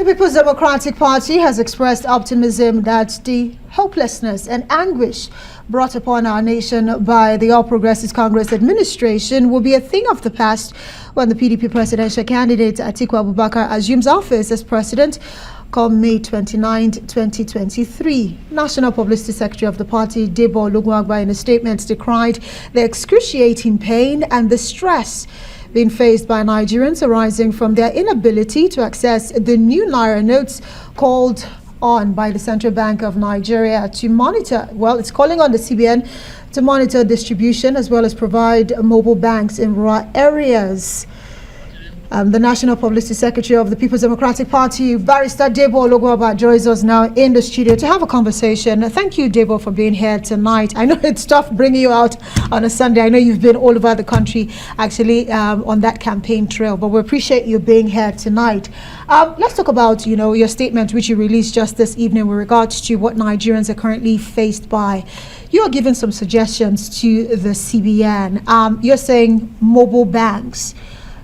The People's Democratic Party has expressed optimism that the hopelessness and anguish brought upon our nation by the All Progressives Congress administration will be a thing of the past when the PDP presidential candidate Atiku Abubakar assumes office as president come May 29, 2023. National Publicity Secretary of the party, Debo, Ologunagba, in a statement decried the excruciating pain and the stress being faced by Nigerians arising from their inability to access the new Naira notes called on by the Central Bank of Nigeria to monitor, well, it's calling on the CBN to monitor distribution as well as provide mobile banks in rural areas. The National Publicity Secretary of the People's Democratic Party, Barrister Debo Ologunagba, joins us now in the studio to have a conversation. Thank you, Debo, for being here tonight. I know it's tough bringing you out on a Sunday. I know you've been all over the country, actually, on that campaign trail, but we appreciate you being here tonight. Let's talk about, your statement, which you released just this evening with regards to what Nigerians are currently faced by. You are giving some suggestions to the CBN. You're saying mobile banks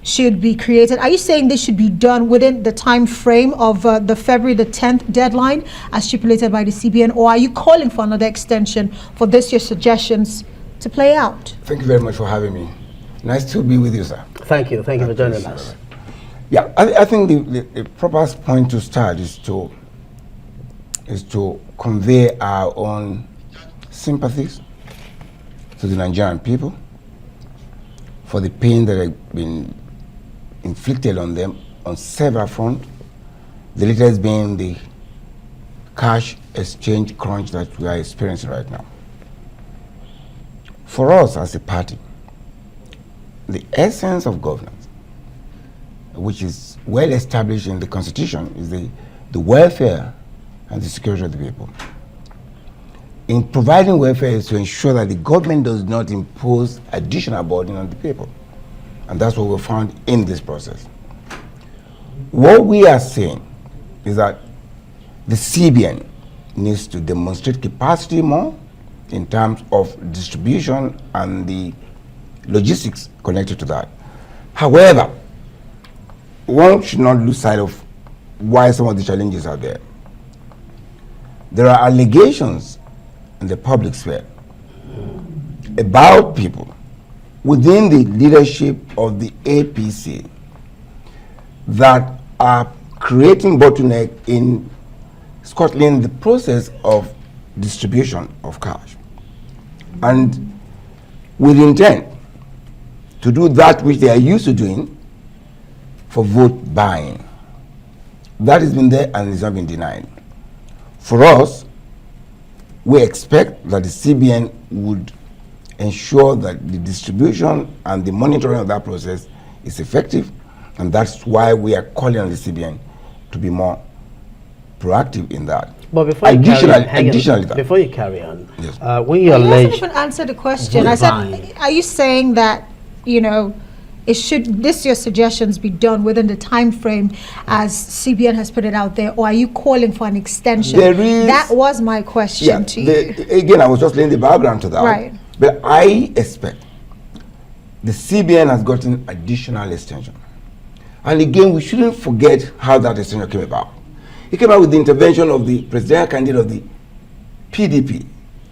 should be created. Are you saying this should be done within the time frame of the February the 10th deadline as stipulated by the CBN, or are you calling for another extension for your suggestions to play out? Thank you very much for having me. Nice to be with you, sir. Thank you for joining us. Yeah, I think the proper point to start is to convey our own sympathies to the Nigerian people for the pain that has been inflicted on them on several fronts, the latest being the cash exchange crunch that we are experiencing right now. For us as a party, the essence of governance, which is well established in the Constitution, is the welfare and the security of the people. In providing welfare is to ensure that the government does not impose additional burden on the people. And that's what we found in this process. What we are saying is that the CBN needs to demonstrate capacity more in terms of distribution and the logistics connected to that. However, one should not lose sight of why some of the challenges are there. There are allegations in the public sphere about people within the leadership of the APC that are creating bottleneck in Scotland the process of distribution of cash, and with intent to do that which they are used to doing for vote buying. That has been there and has not been denied. For us, we expect that the CBN would ensure that the distribution and the monitoring of that process is effective, and that's why we are calling on the CBN to be more proactive in that. But before you carry on, yes. When you you allege, hasn't even answered the question. I said, are you saying that your suggestions be done within the time frame as CBN has put it out there, or are you calling for an extension? That was my question to you. Again, I was just laying the background to that. Right. But I expect the CBN has gotten additional extension. And again, we shouldn't forget how that extension came about. It came out with the intervention of the presidential candidate of the PDP,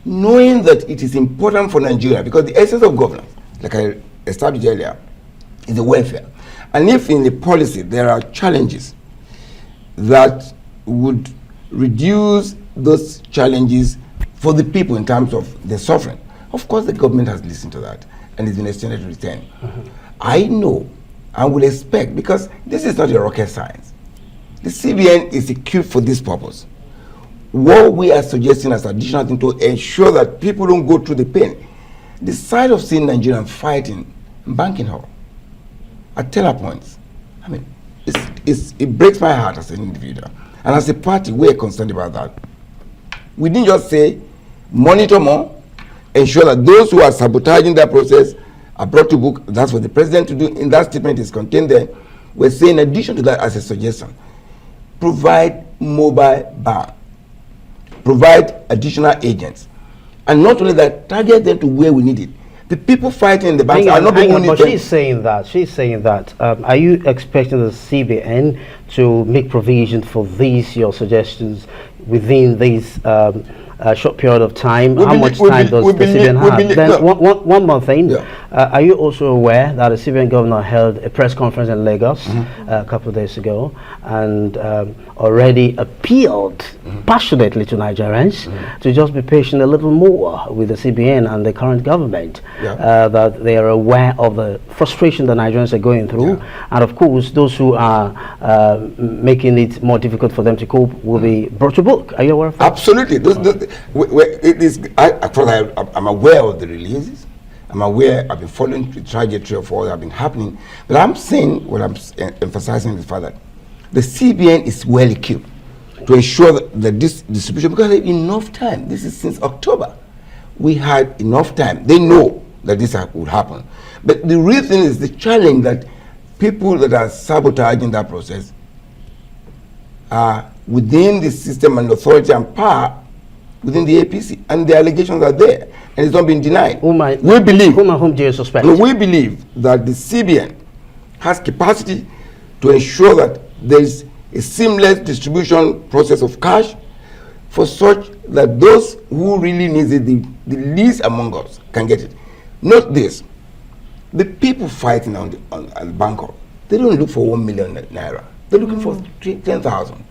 knowing that it is important for Nigeria, because the essence of governance, like I established earlier, is the welfare. And if in the policy there are challenges that would reduce those challenges for the people in terms of the suffering, of course the government has listened to that and it's been extended to the 10. I know and will expect, because this is not a rocket science. The CBN is equipped for this purpose. What we are suggesting as additional thing to ensure that people don't go through the pain. The side of seeing Nigerians fighting in banking hall at teller points, I mean, it breaks my heart as an individual. And as a party, we're concerned about that. We didn't just say monitor more, ensure that those who are sabotaging that process are brought to book. That's what the president to do. In that statement is contained there. We're saying, in addition to that, as a suggestion, provide mobile bank, provide additional agents, and not only that, target them to where we need it. The people fighting in the banks are not the only. But she's saying that. Are you expecting the CBN to make provision for these your suggestions within this short period of time? How much time does the CBN have? Then one more thing. Yeah. Are you also aware that the CBN governor held a press conference in Lagos a couple of days ago and already appealed passionately to Nigerians to just be patient a little more with the CBN and the current government, that they are aware of the frustration the Nigerians are going through, and of course those who are making it more difficult for them to cope will be brought to book. Are you aware of that? Absolutely. I'm aware of the releases. I'm aware, I've been following the trajectory of all that have been happening. But I'm saying, what I'm emphasizing is the fact that the CBN is well equipped to ensure that this distribution, because they have enough time. This is since October. We had enough time. They know that this would happen. But the real thing is the challenge that people that are sabotaging that process are within the system and authority and power within the APC, and the allegations are there, and it's not been denied. Whom do you suspect? We believe that the CBN has capacity to ensure that there is a seamless distribution process of cash for such that those who really need it, the least among us, can get it. Note this: the people fighting on the Bangkok, they don't look for 1 million naira. They're looking for 10,000,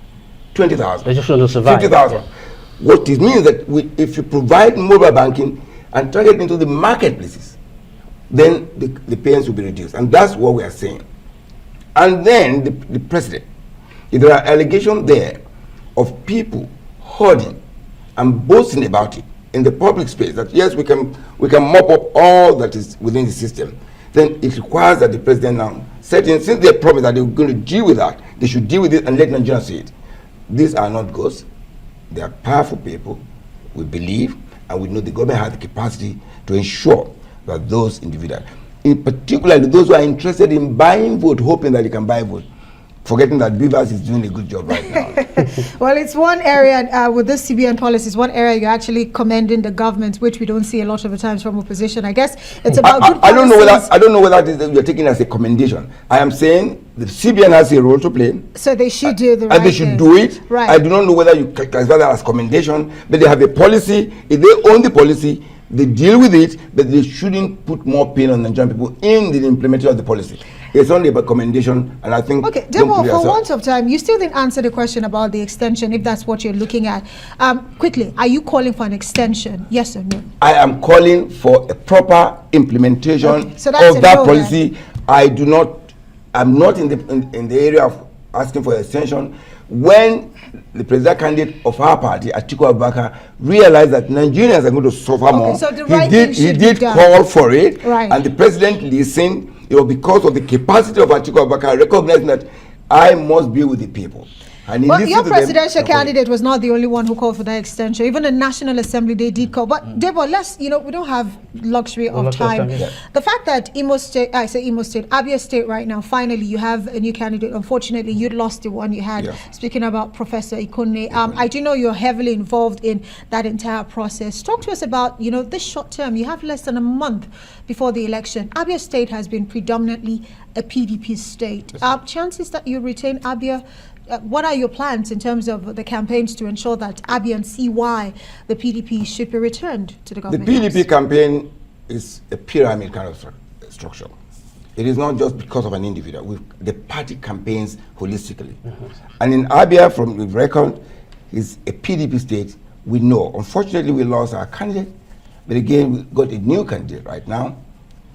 20,000. They just want to survive. 50,000. What it means that if you provide mobile banking and target into the marketplaces, then the payments will be reduced. And that's what we are saying. And then the president, if there are allegations there of people hoarding and boasting about it in the public space, that yes, we can mop up all that is within the system, then it requires that the president now, since they promised that they were going to deal with that, they should deal with it and let Nigerians see it. These are not ghosts. They are powerful people, we believe, and we know the government has the capacity to ensure that those individuals, in particular those who are interested in buying vote, hoping that they can buy vote, forgetting that Beavers is doing a good job right now. Well, it's one area with this CBN policy, one area you're actually commending the government, which we don't see a lot of the times from opposition. I guess it's about good policies. I don't know whether you're taking it as a commendation. I am saying the CBN has a role to play. So they should do the right and they should do it. Right. I do not know whether you classify that as commendation, but they have a policy. If they own the policy, they deal with it, but they shouldn't put more pain on Nigerian people in the implementation of the policy. It's only about commendation, and I think... Okay, Debo, for want of time, you still didn't answer the question about the extension, if that's what you're looking at. Quickly, are you calling for an extension, yes or no? I am calling for a proper implementation of that policy. I'm not in the area of asking for an extension. When the president candidate of our party, Atiku Abubakar, realized that Nigerians are going to suffer more, so the right he did call for it, right. And the president listened. Because of the capacity of Atiku Abubakar, recognizing that I must be with the people. And but your presidential candidate was not the only one who called for that extension. Even the National Assembly, they did call. But Debo, we don't have luxury of time. The fact that Abia State right now, finally you have a new candidate. Unfortunately, you lost the one you had. Yeah. Speaking about Professor Ikonne, I do know you're heavily involved in that entire process. Talk to us about, this short term. You have less than a month before the election. Abia State has been predominantly a PDP state. Chances that you retain Abia, what are your plans in terms of the campaigns to ensure that Abians see why the PDP should be returned to the government? The PDP campaign is a pyramid kind of structure. It is not just because of an individual. The party campaigns holistically. And in Abia, from the record, is a PDP state. We know. Unfortunately, we lost our candidate. But again, we got a new candidate right now,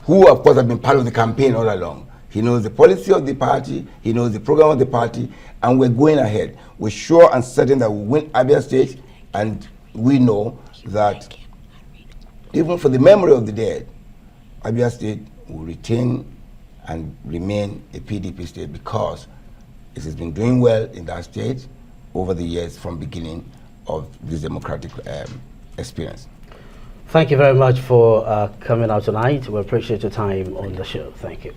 who, of course, have been part of the campaign all along. He knows the policy of the party, he knows the program of the party, and we're going ahead. We're sure and certain that we'll win Abia State, and we know that even for the memory of the dead, Abia State will retain and remain a PDP state because it has been doing well in that state over the years from beginning of this democratic experience. Thank you very much for coming out tonight. We appreciate your time on the show. Thank you.